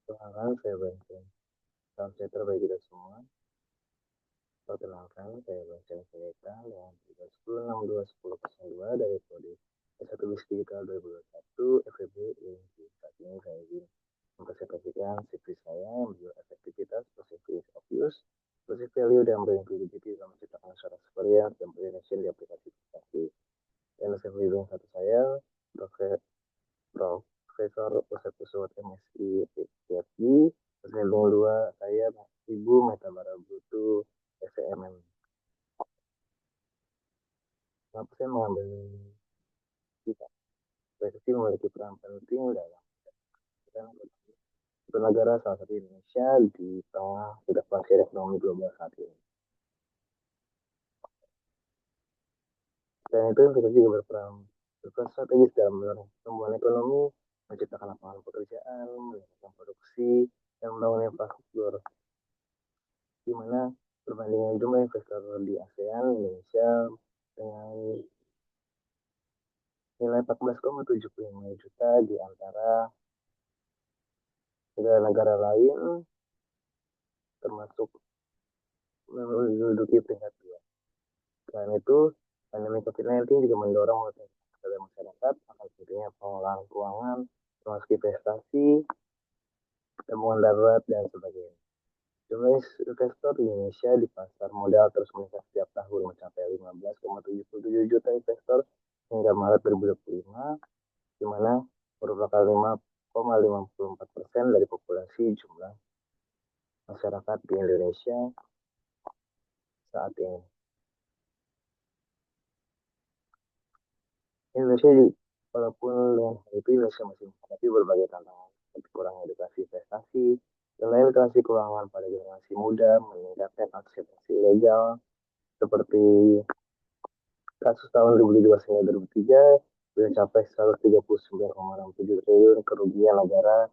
Perkenalkan, saya Vincent. Salam sejahtera bagi kita semua. Perkenalkan, saya Vincent Veneta dengan 310621002 dari kode S1 BIS Digital 2021 FEB INC. Saat ini saya ingin mempresentasikan CV saya yang berjudul efektivitas, perceived of use, perceived value, dan brain creativity dalam menciptakan user experience dan presentation di aplikasi. Dan CV yang satu saya, Dr. Profesor Ustadz Kusut MSI PhD, Presiden 2 saya Ibu Metabara Brutu SCMM. Kenapa saya mengambil kita? PSSI memiliki peran penting dalam negara salah satu Indonesia di tengah ketidakpastian ekonomi global saat ini. Selain itu, PSSI juga berperan strategis dalam mendorong pertumbuhan ekonomi, menciptakan lapangan pekerjaan, meningkatkan produksi, dan membangun infrastruktur di mana perbandingan jumlah investor di ASEAN Indonesia dengan nilai 14,75 juta di antara negara-negara lain termasuk menduduki peringkat dua. Selain itu, pandemi COVID-19 juga mendorong kepada masyarakat akan pentingnya pengelolaan keuangan, termasuk investasi, tabungan darurat, dan sebagainya. Jumlah investor di Indonesia di pasar modal terus meningkat setiap tahun mencapai 15,77 juta investor hingga Maret 2025, di mana merupakan 5,54% dari populasi jumlah masyarakat di Indonesia saat ini. Indonesia, walaupun dengan hal itu Indonesia masih menghadapi berbagai tantangan seperti kurangnya edukasi investasi, dan literasi keuangan pada generasi muda, meningkatkan akseptasi ilegal, seperti kasus tahun 2002 hingga 2003 mencapai 139,67 triliun kerugian negara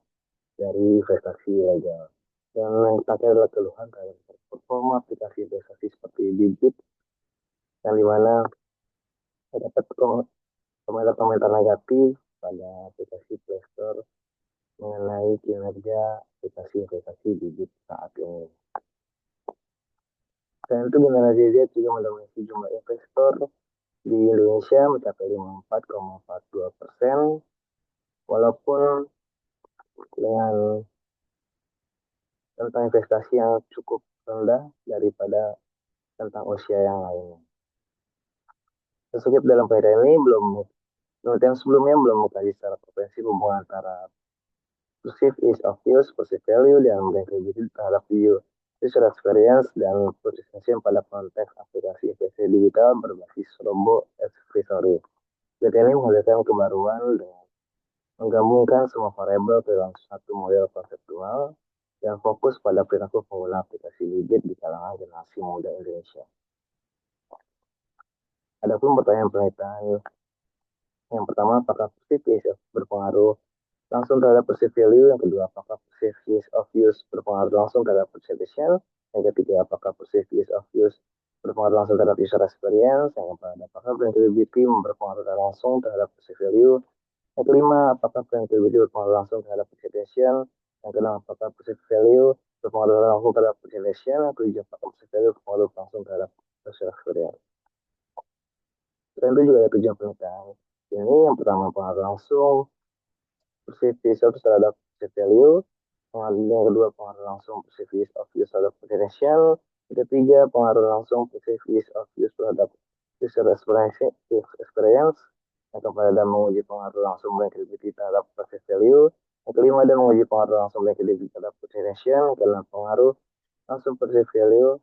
dari investasi ilegal. Dan yang terakhir adalah keluhan terhadap performa aplikasi investasi seperti Bibit, yang dimana terdapat komentar-komentar negatif pada aplikasi Play Store mengenai kinerja aplikasi investasi Bibit saat ini. Selain itu, generasi Z juga mendominasi jumlah investor di Indonesia mencapai 54,42%, walaupun dengan tentang investasi yang cukup rendah daripada tentang usia yang lainnya. Tersebut dalam faedah ini penelitian sebelumnya belum mengkaji secara komprehensif hubungan antara perceived ease of use, perceived value, dan brandability terhadap user experience dan presentation pada konteks aplikasi investasi digital berbasis robo advisory. Penelitian ini menghasilkan kebaruan dengan menggabungkan semua variabel ke dalam satu model konseptual yang fokus pada perilaku pengguna aplikasi Bibit di kalangan generasi muda Indonesia. Adapun pertanyaan penelitian yang pertama, apakah perceived berpengaruh langsung terhadap perceived value? Yang kedua, apakah perceived ease of use berpengaruh langsung terhadap perception? Yang ketiga, apakah perceived ease of use berpengaruh langsung terhadap user experience? Yang keempat, apakah brandability berpengaruh langsung terhadap perceived value? Yang kelima, apakah brandability berpengaruh langsung terhadap perception? Yang keenam, apakah perceived value berpengaruh langsung terhadap perception? Yang ketujuh, apakah perceived value berpengaruh langsung terhadap user experience? Selain itu juga ada tujuan penelitian. Ini yang pertama, pengaruh langsung perceived terhadap perceived value. Yang kedua, pengaruh langsung perceived of use terhadap potential. Yang ketiga, pengaruh langsung perceived of use terhadap user experience. Yang keempat, dan menguji pengaruh langsung brandability terhadap perceived value. Yang kelima, dan menguji pengaruh langsung brandability terhadap potential. Yang keenam, pengaruh langsung perceived value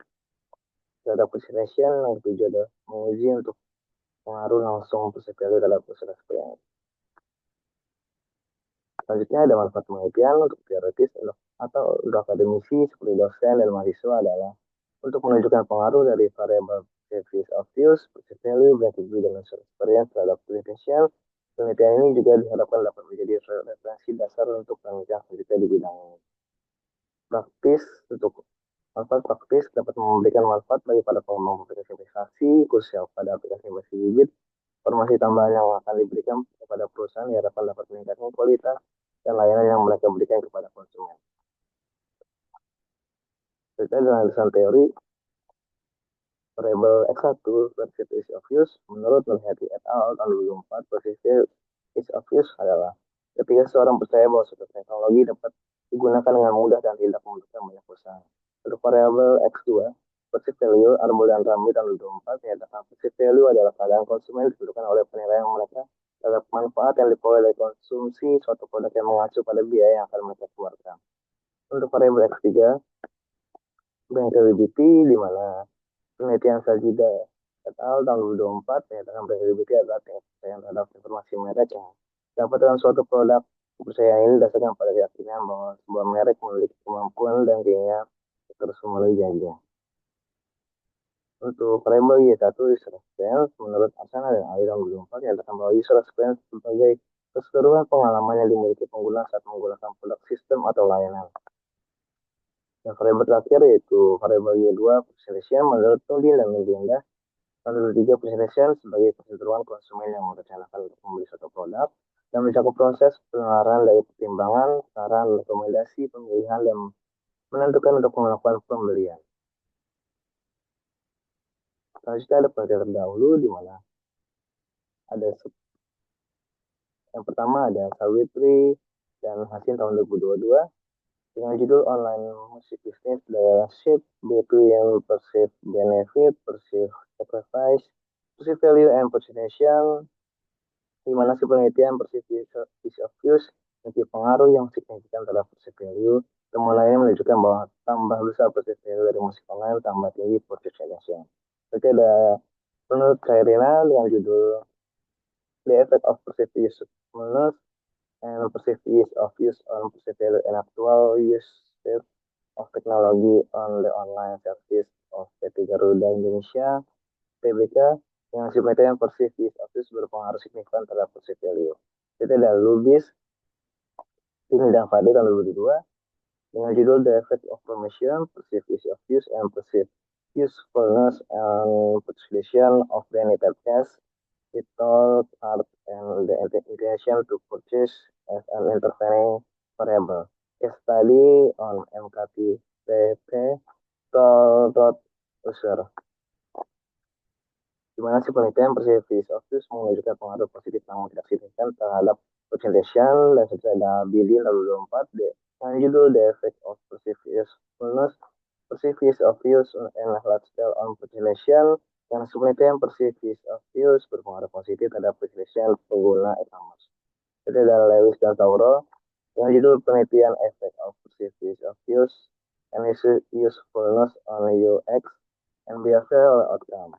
terhadap potential. Yang ketujuh, ada menguji untuk pengaruh langsung perceived value terhadap user experience. Selanjutnya ada manfaat penelitian untuk teoritis atau untuk akademisi seperti dosen dan mahasiswa adalah untuk menunjukkan pengaruh dari variabel perceived of use, perceived value, brandability, dan user experience terhadap potential. Penelitian ini juga diharapkan dapat menjadi referensi dasar untuk penelitian selanjutnya di bidang ini. Praktis untuk manfaat praktis dapat memberikan manfaat bagi para pengembang aplikasi investasi, khususnya pada aplikasi investasi bibit. Informasi tambahan yang akan diberikan kepada perusahaan diharapkan dapat meningkatkan kualitas dan layanan yang mereka berikan kepada konsumen. Terkait dengan alasan teori variable X1 perceived is of use, menurut Melhati et al. Tahun 2004, perceived is of use adalah ketika seorang percaya bahwa suatu teknologi dapat digunakan dengan mudah dan tidak membutuhkan banyak usaha. Untuk variabel X2, perceived value, Arbol dan Ramli tahun 2004 menyatakan perceived value adalah keadaan konsumen ditentukan oleh penilaian mereka terhadap manfaat yang diperoleh dari konsumsi suatu produk yang mengacu pada biaya yang akan mereka keluarkan. Untuk variabel X3, bankability di mana penelitian Sajida et al. Tahun 2024 menyatakan bankability adalah tingkat kepercayaan terhadap informasi merek yang dapat dalam suatu produk. Kepercayaan ini didasarkan pada keyakinan bahwa sebuah merek memiliki kemampuan dan keinginan terus memenuhi janjinya. Untuk variabel Y1 user experience, menurut Asana dan Ali tahun 2004 menyatakan bahwa user experience sebagai keseluruhan pengalaman yang dimiliki pengguna saat menggunakan produk sistem atau layanan. Yang variabel terakhir yaitu variabel Y2 perselisihan menurut Tolin dan Melinda. Lalu tiga perselisihan sebagai keseluruhan konsumen yang merencanakan untuk membeli suatu produk dan mencakup proses pengeluaran dari pertimbangan, saran, rekomendasi, pemilihan, dan menentukan untuk melakukan pembelian. Selanjutnya ada penelitian terdahulu di mana ada yang pertama ada Sawitri dan Hasin tahun 2022 dengan judul Online Music Business The Shift Between Perceived Benefit, Perceived Sacrifice, Perceived Value, and Potential, di mana si penelitian perceived of use memiliki pengaruh yang signifikan terhadap perceived value. Temuan lainnya menunjukkan bahwa tambah besar perceived value dari musik online, tambah tinggi potential. Jadi ada menurut Kairina dengan judul The Effect of Perceived Usefulness and Perceived Ease of Use on Perceived Value and Actual Use of Technology on the Online Service of PT Garuda Indonesia, PBK, yang sifatnya perceived use of use berpengaruh signifikan terhadap perceived value. Itu ada Lubis, ini dan Fadil tahun 2002, dengan judul The Effect of Permission, Perceived Use of Use, and Perceived Usefulness and Persuasion of Branded Cash, Little Art and the Intention to Purchase as an Intervening Variable. Case study on MKTPP, User. Di mana si penelitian perceived of use menunjukkan pengaruh positif namun tidak signifikan terhadap potential dan secara Billy lalu 24 dengan judul The Effect of Perceived Usefulness, Perceived Use of Use and Lifestyle on Potential, yang penelitian perceived use of use berpengaruh positif terhadap potential pengguna e-commerce. Jadi ada Lewis dan Tauro dengan judul penelitian Effect of Perceived Use of Use and Usefulness on UX and Behavioral Outcome.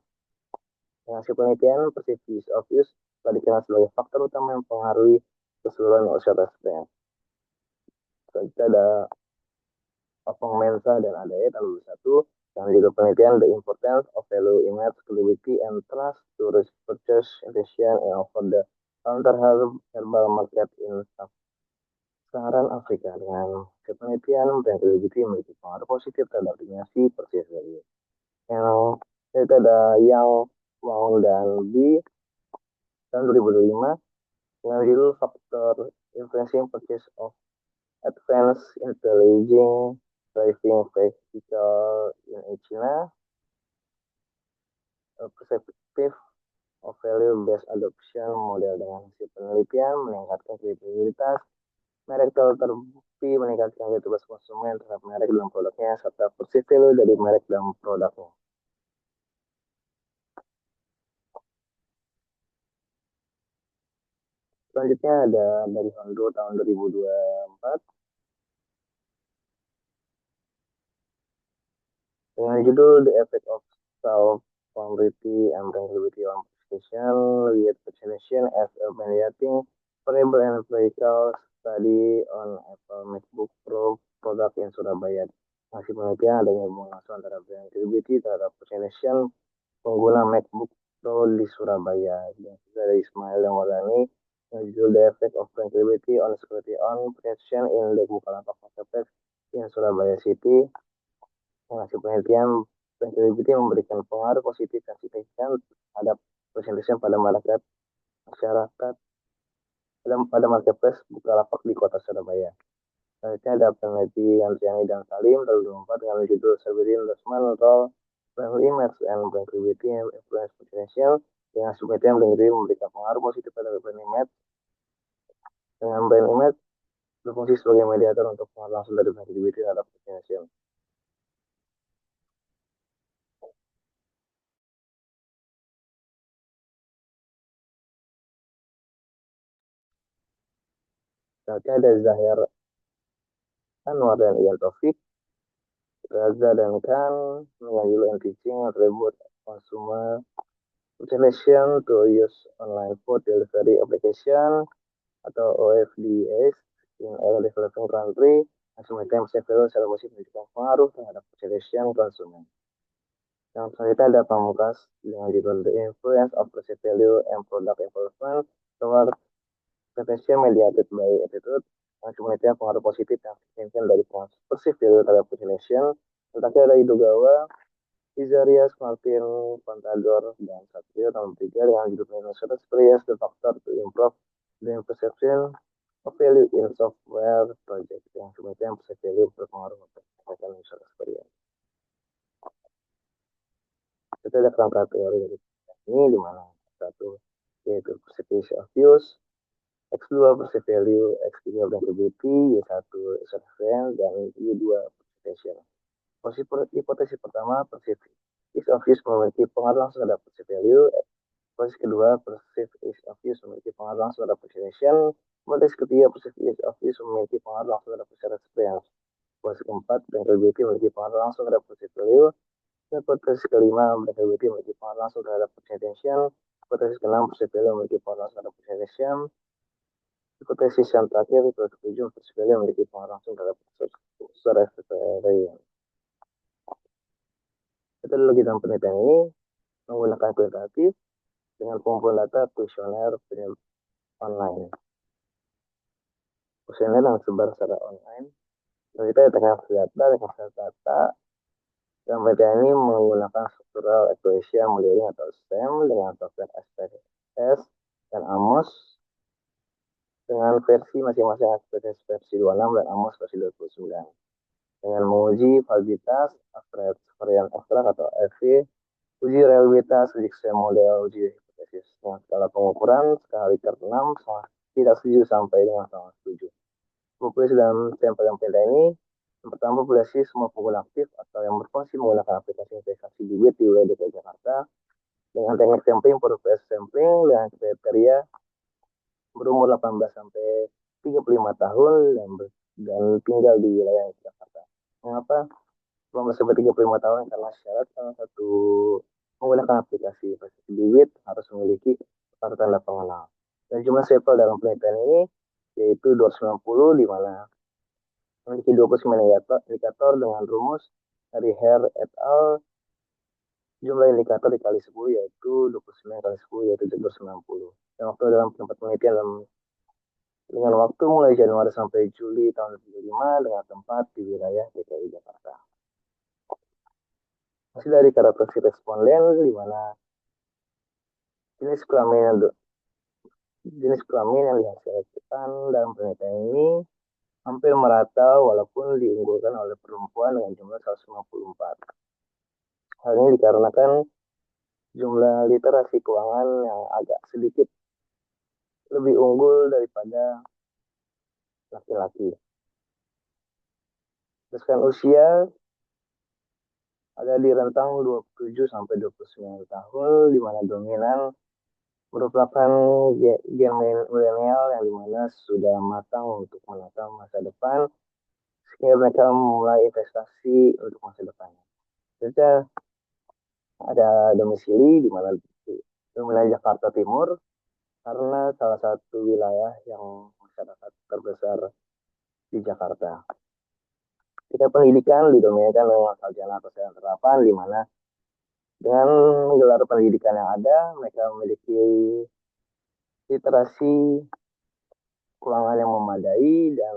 Hasil penelitian perceived use of use telah dikenal sebagai faktor utama yang mempengaruhi keseluruhan usaha experience. Selanjutnya ada Opong Mensa dan ADE tahun 2021 yang juga penelitian The Importance of Value Image, Credibility, and Trust to Purchase Intention and Over the Counter Herbal Market in Sub-Saharan Afrika. Dengan penelitian brand credibility memiliki pengaruh positif terhadap dimensi perceived value. Yang itu ada Yang Wang dan B tahun 2025 dengan judul Faktor Influencing Purchase of Advanced Intelligent Driving Vehicle in China, Perspective of Value Based Adoption Model. Dengan hasil penelitian meningkatkan kredibilitas merek terbukti meningkatkan kredibilitas konsumen terhadap merek dalam produknya serta perceived value dari merek dalam produknya. Selanjutnya ada dari Hondo tahun 2024 dengan judul The Effect of Self-Vulnerability and Vulnerability on Presentation with Presentation as a Mediating Variable and Vehicle Study on Apple MacBook Pro Product in Surabaya. Masih penelitian adanya hubungan langsung antara brand credibility terhadap presentation pengguna MacBook Pro di Surabaya. Dan juga ada Ismail dan Wardani yang judul The Effect of Brand Credibility on Security on Presentation in the Bukalapak Marketplace in Surabaya City. Hasil penelitian brand credibility memberikan pengaruh positif dan signifikan terhadap presentation pada masyarakat pada marketplace Bukalapak di kota Surabaya. Selanjutnya ada peneliti Yantiani dan Salim 2024 dengan judul Serbia Endorsement Role Brand Image and Brand Credibility Influence Potential dengan subjeknya memberikan pengaruh positif pada brand image dengan brand image berfungsi sebagai mediator untuk pengaruh langsung dari brand credibility terhadap potential. Selanjutnya ada Zahir Anwar dan Ian Taufik, Raza dan Khan dengan judul and teaching attribute consumer utilization to use online food delivery application atau OFDS in a developing country yang semacam several secara positif memberikan pengaruh terhadap utilization konsumen. Yang selanjutnya ada Pamungkas dengan judul The Influence of Perceived Value and Product Involvement toward Potential Mediated by Attitude yang sebenarnya pengaruh positif yang signifikan dari perceived value terhadap utilization. Tetapi ada Idogawa, Izarias, Martin, Contador, dan Satrio tahun 3 dengan judul Financial Experience The Factor to Improve the Perception of Value in Software Project yang sebenarnya perceived value berpengaruh untuk financial experience. Kita ada kerangka teori dari ini di mana satu yaitu perception of use, X2 perceived value, X3 bankability, Y1 reference, dan Y2 potential. Hipotesis pertama, perceived is of use memiliki pengaruh langsung terhadap perceived value. Hipotesis kedua, perceived is of use memiliki pengaruh langsung terhadap potential. Hipotesis ketiga, perceived is of use memiliki pengaruh langsung terhadap perceived experience. Hipotesis keempat, bankability memiliki pengaruh langsung terhadap perceived value. Hipotesis kelima, bankability memiliki pengaruh langsung terhadap potential. Hipotesis keenam, perceived value memiliki pengaruh langsung terhadap potential. Hipotesis yang terakhir, hipotesis ketujuh, perceived value memiliki pengaruh langsung terhadap user experience. Metodologi dalam penelitian ini menggunakan kualitatif dengan pengumpulan data kuesioner online. Kuesioner yang tersebar secara online. Dan kita dengan data. Dalam penelitian ini menggunakan struktural equation modeling atau STEM dengan software SPSS dan AMOS dengan versi masing-masing SPSS versi 26 dan AMOS versi 29. Dengan menguji validitas varian abstrak atau FV, uji reliabilitas, uji model, uji hipotesis. Dengan skala pengukuran, skala Likert 6, tidak setuju sampai dengan sangat setuju. Populasi dalam sampel yang beda ini, yang pertama populasi semua pengguna aktif atau yang berfungsi menggunakan aplikasi investasi bibit di wilayah DKI Jakarta dengan teknik sampling, progress sampling dengan kriteria berumur 18 sampai 35 tahun dan tinggal di wilayah Jakarta. Mengapa 18 sampai 35 tahun? Karena syarat salah satu menggunakan aplikasi investasi bibit harus memiliki kartu tanda pengenal. Dan jumlah sampel dalam penelitian ini yaitu 290 di mana memiliki 29 indikator dengan rumus dari Hare et al. Jumlah indikator dikali 10 yaitu 29 kali 10 yaitu 290. Dan waktu dalam tempat penelitian dengan waktu mulai Januari sampai Juli tahun 2005 dengan tempat di wilayah DKI Jakarta. Masih dari karakteristik responden di mana jenis kelamin yang dihasilkan dalam penelitian ini hampir merata walaupun diunggulkan oleh perempuan dengan jumlah 154. Hal ini dikarenakan jumlah literasi keuangan yang agak sedikit lebih unggul daripada laki-laki. Berdasarkan usia ada di rentang 27 sampai 29 tahun di mana dominan merupakan gen milenial yang dimana sudah matang untuk menata masa depan sehingga mereka memulai investasi untuk masa depannya. Jadi ada domisili di mana wilayah Jakarta Timur karena salah satu wilayah yang masyarakat terbesar di Jakarta. Kita pendidikan didominasikan dengan sarjana atau sarjana terapan di mana dengan gelar pendidikan yang ada mereka memiliki literasi keuangan yang memadai dan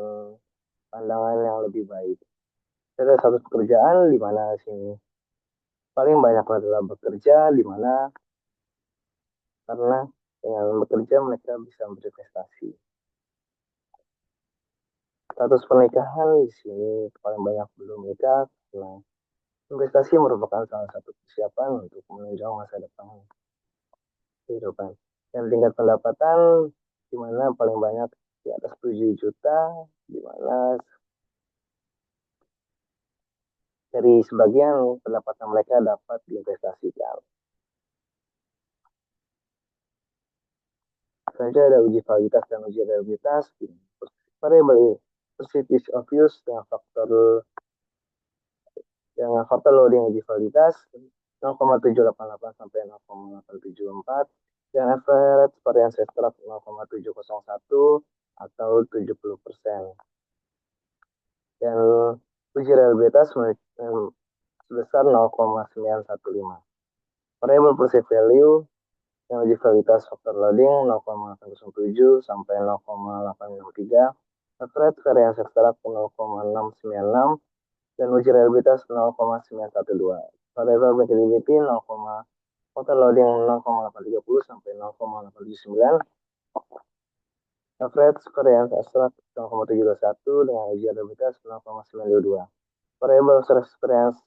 pandangan yang lebih baik. Ada satu pekerjaan di mana sini paling banyak adalah bekerja di mana karena dengan bekerja mereka bisa berinvestasi. Status pernikahan di sini paling banyak belum nikah. Nah, investasi merupakan salah satu persiapan untuk menunjang masa depan kehidupan. Dan tingkat pendapatan di mana paling banyak di atas 7 juta, di mana dari sebagian pendapatan mereka dapat diinvestasikan. Saja ada uji validitas dan uji reliabilitas. Variable percentage of use dengan faktor loading uji validitas 0,788 sampai 0,874 dan average variance extract 0,701 atau 70%. Dan uji reliabilitas sebesar 0,915. Variable perceived value yang uji validitas faktor loading 0,807 sampai 0,863, average variance extract 0,696 dan uji reliabilitas 0,912. Variable credibility 0, total loading 0,830 sampai 0,879. Average variance extract 0,721 dengan uji reliabilitas 0,922. Variable variance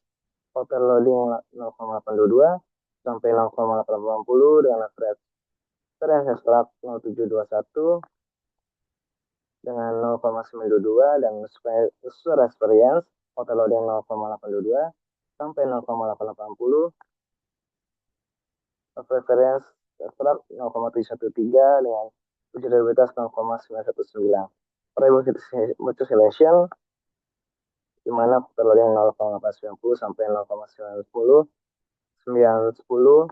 total loading 0,822 sampai 0,880 dengan average variance extract 0,721 dengan 0,922 dan storage variance total loading 0,822 sampai 0,880 reference extract 0,713 dengan uji reliabilitas 0,919. Variable selection di mana total loading 0,890 sampai 0,910 910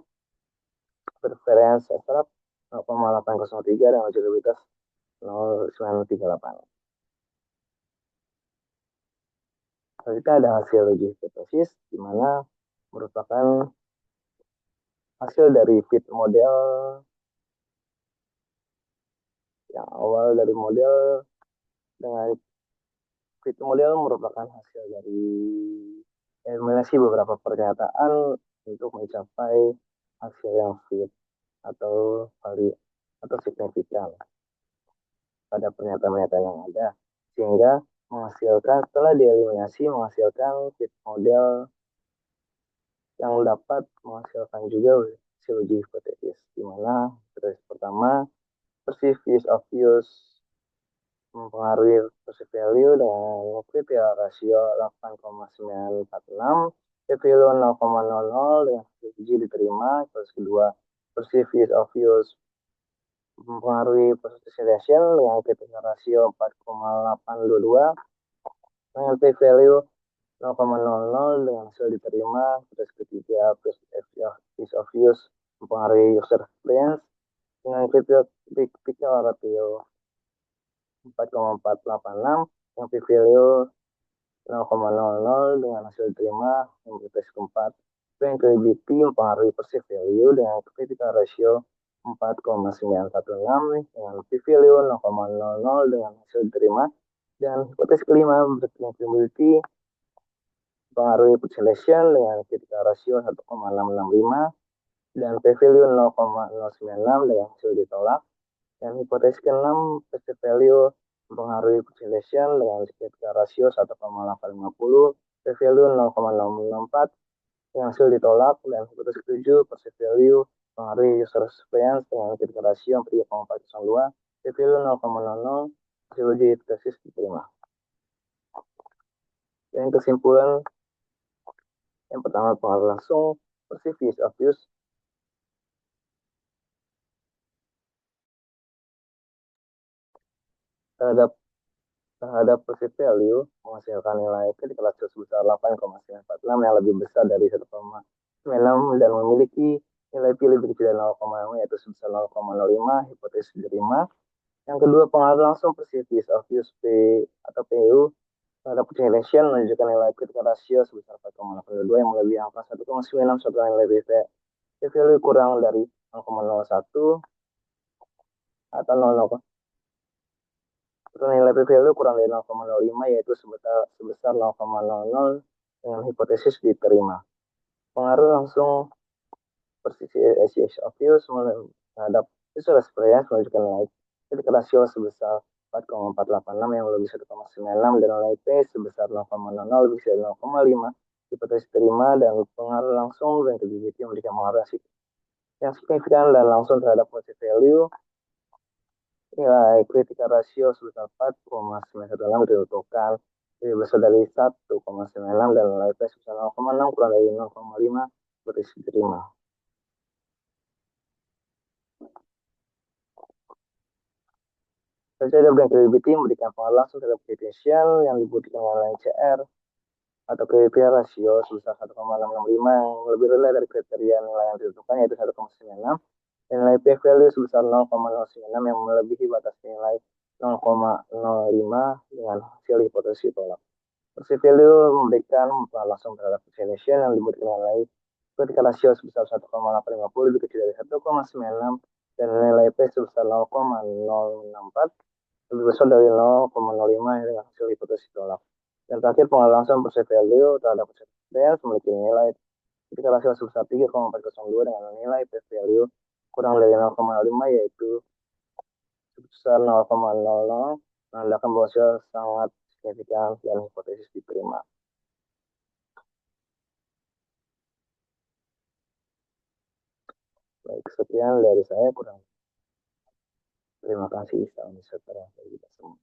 reference extract 0,803 dan uji reliabilitas 0,938. Selanjutnya ada hasil uji hipotesis di mana merupakan hasil dari fit model yang awal dari model dengan fit model merupakan hasil dari eliminasi beberapa pernyataan untuk mencapai hasil yang fit atau valid atau signifikan pada pernyataan-pernyataan yang ada sehingga menghasilkan setelah dieliminasi menghasilkan fit model yang dapat menghasilkan juga hasil uji hipotesis di mana pertama perceived use of use mempengaruhi perceived value dengan kriteria rasio 8,946 p-value 0,00 dengan uji diterima. Terus kedua perceived use of use mempengaruhi participation dengan kriteria rasio 4,822 dengan p-value 0,00 dengan hasil diterima. Terus ketiga use of use mempengaruhi user experience dengan kriteria rasio 4,486 yang p-value 0,00 dengan hasil diterima yang tes keempat. Yang credibility mempengaruhi perceived value dengan critical ratio 4,916 dengan p-value 0,00 dengan hasil diterima dan hipotesis kelima credibility mempengaruhi population dengan critical ratio 1,665 dan p-value 0,096 dengan hasil ditolak. Dan hipotesis ke-6 perceived value mempengaruhi population dengan critical ratio 1,850, p-value 0,664 yang hasil ditolak. Dan hipotesis ke-7 perceived value mempengaruhi user experience dengan critical ratio 3,402, p-value 0,00 hasil uji hipotesis diterima. Dan kesimpulan yang pertama pengaruh langsung perceived use of use terhadap perceived value menghasilkan nilai critical ratio sebesar 8,946 yang lebih besar dari 1,96 dan memiliki nilai P lebih kecil dari 0,0 yaitu sebesar 0,05 hipotesis diterima. Yang kedua pengaruh langsung perceived use of use P atau PU terhadap population menunjukkan nilai critical ratio sebesar 4,82 yang melebihi angka 1,96 setelah nilai p-value kurang dari 0,01 atau 0,0 nilai p-value kurang dari 0,05 yaitu sebesar 0,00 dengan hipotesis diterima. Pengaruh langsung persistence of use terhadap visual experience menunjukkan nilai critical ratio sebesar 4,486 yang lebih 1,96 dan nilai P sebesar 0,00 lebih dari 0,5 hipotesis terima dan pengaruh langsung dan credibility memberikan pengaruh yang signifikan dan langsung terhadap positive value. Nilai critical ratio sebesar 4,916 ditentukan lebih besar dari 1,96 dan nilai P sebesar 0,6 kurang dari 0,5 hipotesis diterima. Saja dan credibility memberikan pengaruh langsung terhadap potential yang dibuktikan oleh CR atau kriteria rasio sebesar 1,665 yang lebih rendah dari kriteria nilai yang ditentukan yaitu 1,96 dan nilai P value sebesar 0,096 yang melebihi batas nilai 0,05 dengan hasil hipotesis tolak. Perceived value memberikan pengaruh langsung terhadap estimation yang dibuktikan oleh ketika rasio sebesar 1,850 lebih kecil dari 1,96 dan nilai P sebesar 0,064 lebih besar dari 0,05 dengan hasil hipotesis tolak. Dan terakhir, pengaruh langsung perceived value terhadap perceived price memiliki nilai ketika rasio sebesar 3,402 dengan nilai P value kurang dari 0,5 yaitu sebesar 0,00 menandakan bahwa hasil sangat signifikan dan hipotesis diterima. Baik, sekian dari saya kurang. Terima kasih. Salam sejahtera bagi kita semua.